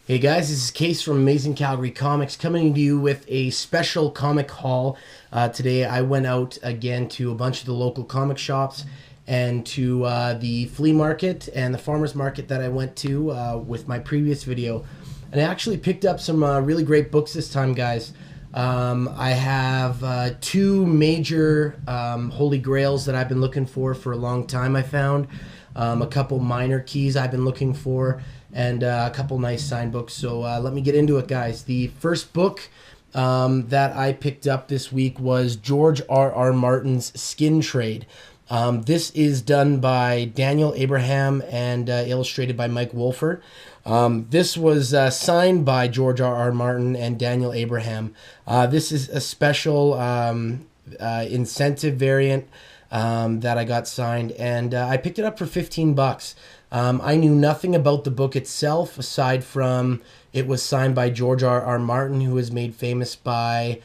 Hey guys, this is Case from Amazing Calgary Comics coming to you with a special comic haul. Today I went out again to a bunch of the local comic shops and to the flea market and the farmers market that I went to with my previous video. And I actually picked up some really great books this time, guys. I have two major holy grails that I've been looking for a long time. I found a couple minor keys I've been looking for, and a couple nice signed books. So let me get into it, guys. The first book that I picked up this week was George R.R. Martin's Skin Trade. This is done by Daniel Abraham and illustrated by Mike Wolfer. This was signed by George R.R. Martin and Daniel Abraham. This is a special incentive variant that I got signed, and I picked it up for 15 bucks. I knew nothing about the book itself aside from it was signed by George R.R. Martin, who is made famous by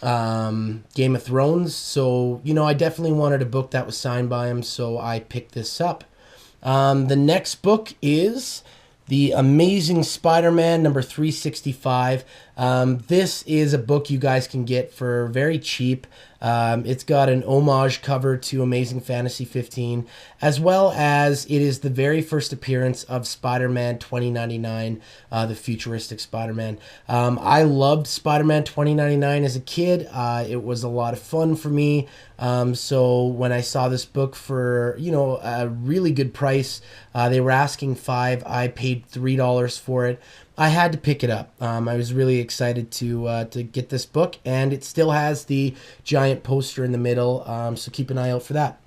Game of Thrones. So, I definitely wanted a book that was signed by him, so I picked this up. The next book is The Amazing Spider-Man number 365. This is a book you guys can get for very cheap. It's got an homage cover to Amazing Fantasy 15, as well as it is the very first appearance of Spider-Man 2099, the futuristic Spider-Man. I loved Spider-Man 2099 as a kid. It was a lot of fun for me. So when I saw this book for, a really good price, they were asking $5. I paid $3 for it. I had to pick it up. I was really excited to get this book, and it still has the giant poster in the middle, so keep an eye out for that.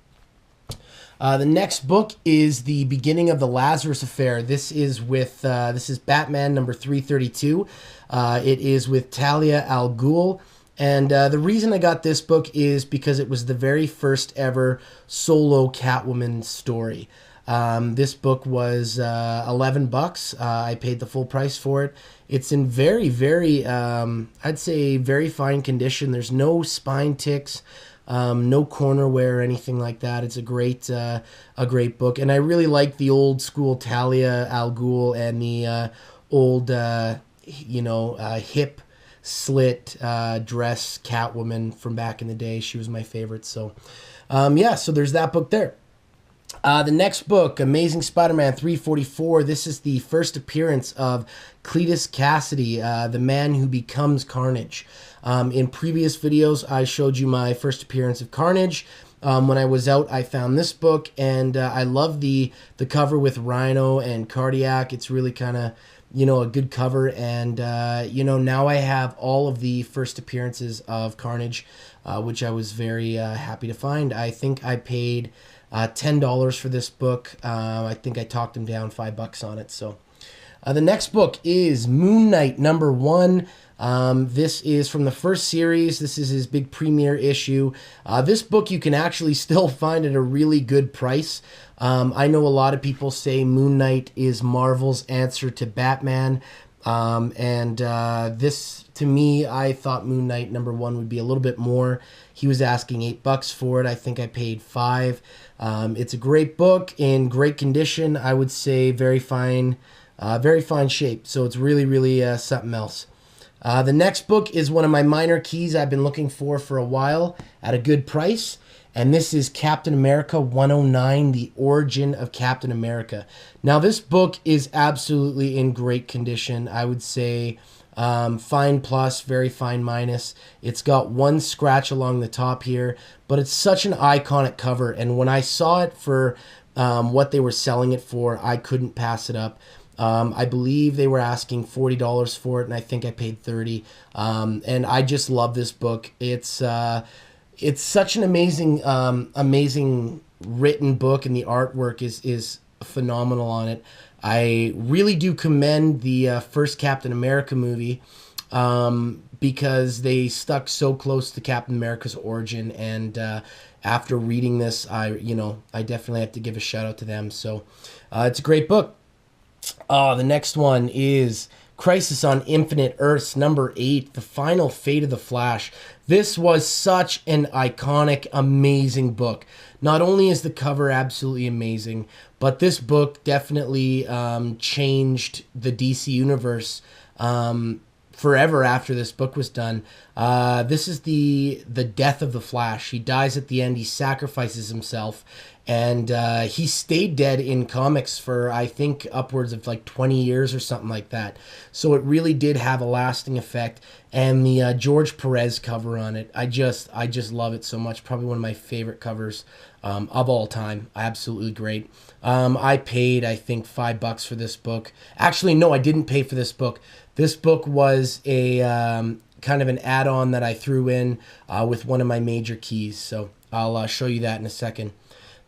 The next book is The Beginning of the Lazarus Affair. This is Batman number 332. It is with Talia al Ghul. And the reason I got this book is because it was the very first ever solo Catwoman story. This book was 11 bucks. I paid the full price for it. It's in very, very, I'd say very fine condition. There's no spine ticks, no corner wear or anything like that. It's a great book. And I really like the old school Talia al Ghul and the old, hip slit dress Catwoman from back in the day. She was my favorite. So, so there's that book there. The next book, Amazing Spider-Man 344. This is the first appearance of Cletus Cassidy, the man who becomes Carnage. In previous videos, I showed you my first appearance of Carnage. When I was out, I found this book, and I love the cover with Rhino and Cardiac. It's really kind of, a good cover, and, now I have all of the first appearances of Carnage, which I was very happy to find. I think I paid $10 for this book. I think I talked him down $5 on it. So the next book is Moon Knight number 1. This is from the first series. This is his big premiere issue. This book you can actually still find at a really good price. I know a lot of people say Moon Knight is Marvel's answer to Batman. This, to me, I thought Moon Knight number 1 would be a little bit more. He was asking $8 for it. I think I paid $5. It's a great book in great condition. I would say very fine shape. So it's really, really something else. The next book is one of my minor keys I've been looking for a while at a good price. And this is Captain America 109, The Origin of Captain America. Now, this book is absolutely in great condition. I would say fine plus, very fine minus. It's got one scratch along the top here, but it's such an iconic cover. And when I saw it for what they were selling it for, I couldn't pass it up. I believe they were asking $40 for it, and I think I paid $30. And I just love this book. It's such an amazing written book, and the artwork is phenomenal on it. I really do commend the first Captain America movie because they stuck so close to Captain America's origin. And after reading this, I definitely have to give a shout out to them. So it's a great book. The next one is Crisis on Infinite Earths, number 8, The Final Fate of the Flash. This was such an iconic, amazing book. Not only is the cover absolutely amazing, but this book definitely changed the DC universe forever after this book was done. This is the death of the Flash. He dies at the end. He sacrifices himself. And he stayed dead in comics for, I think, upwards of like 20 years or something like that. So it really did have a lasting effect. And the George Perez cover on it, I just love it so much. Probably one of my favorite covers of all time. Absolutely great. I paid, I think, $5 for this book. Actually, no, I didn't pay for this book. This book was a kind of an add-on that I threw in with one of my major keys. So I'll show you that in a second.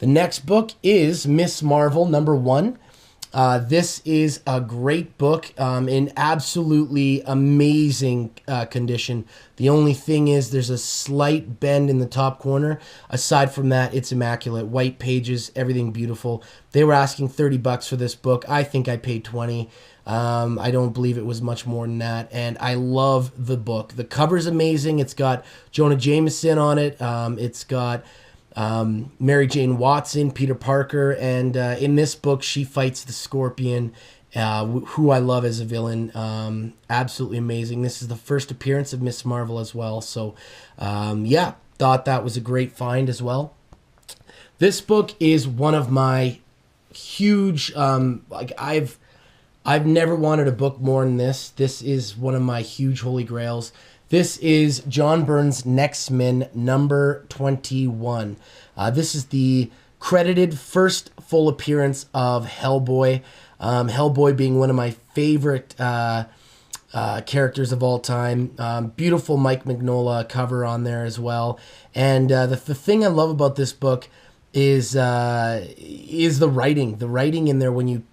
The next book is Miss Marvel, number 1. This is a great book in absolutely amazing condition. The only thing is there's a slight bend in the top corner. Aside from that, it's immaculate. White pages, everything beautiful. They were asking $30 for this book. I think I paid $20. I don't believe it was much more than that. And I love the book. The cover's amazing. It's got Jonah Jameson on it. It's got Mary Jane Watson, Peter Parker, and in this book she fights the Scorpion, who I love as a villain. Absolutely amazing. This is the first appearance of Miss Marvel as well, so yeah, thought that was a great find as well. This book is one of my huge I've never wanted a book more than this. This is one of my huge holy grails. This is John Byrne's X-Men number 21. This is the credited first full appearance of Hellboy. Hellboy being one of my favorite characters of all time. Beautiful Mike Mignola cover on there as well. And the thing I love about this book is the writing. The writing in there when you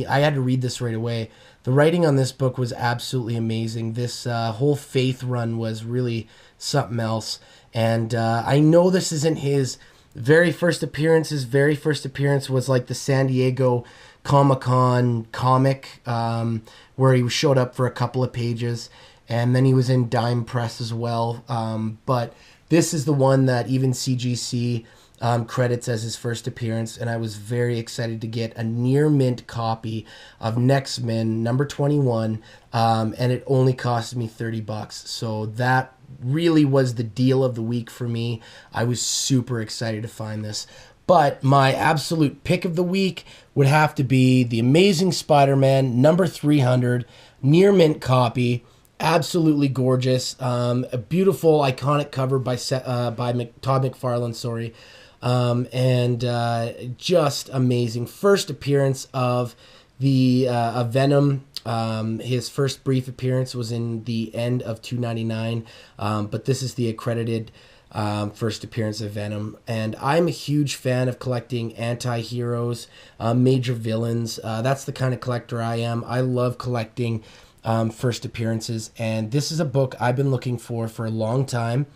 I had to read this right away. The writing on this book was absolutely amazing. This whole Faith run was really something else. And I know this isn't his very first appearance. His very first appearance was like the San Diego Comic-Con comic, where he showed up for a couple of pages. And then he was in Dime Press as well. But this is the one that even CGC credits as his first appearance, and I was very excited to get a near mint copy of X-Men number 21, and it only cost me $30. So that really was the deal of the week for me. I was super excited to find this. But my absolute pick of the week would have to be The Amazing Spider-Man number 300, near mint copy. Absolutely gorgeous. A beautiful, iconic cover by Todd McFarlane, sorry. And just amazing. First appearance of Venom. His first brief appearance was in the end of 299, but this is the accredited first appearance of Venom. And I'm a huge fan of collecting anti-heroes, major villains. That's the kind of collector I am. I love collecting first appearances, and this is a book I've been looking for a long time.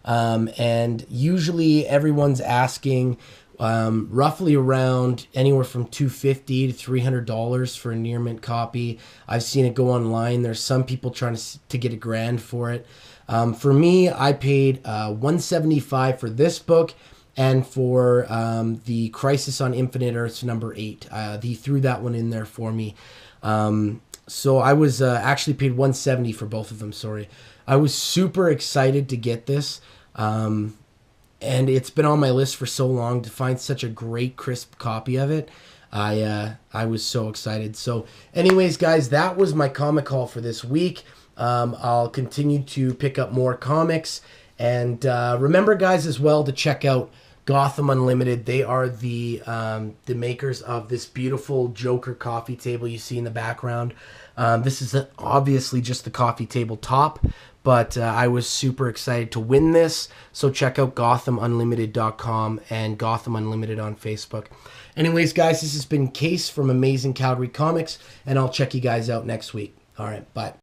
And usually everyone's asking roughly around anywhere from $250 to $300 for a near mint copy. I've seen it go online. There's some people trying to get $1,000 for it. For me, I paid $175 for this book and for the Crisis on Infinite Earths number 8. He threw that one in there for me. So I was actually paid $170 for both of them. Sorry. I was super excited to get this, and it's been on my list for so long to find such a great, crisp copy of it. I was so excited. So anyways, guys, that was my comic haul for this week. I'll continue to pick up more comics. And remember, guys, as well, to check out Gotham Unlimited. They are the makers of this beautiful Joker coffee table you see in the background. This is obviously just the coffee table top, but I was super excited to win this. So check out GothamUnlimited.com and Gotham Unlimited on Facebook. Anyways, guys, this has been Case from Amazing Calgary Comics, and I'll check you guys out next week. All right, bye.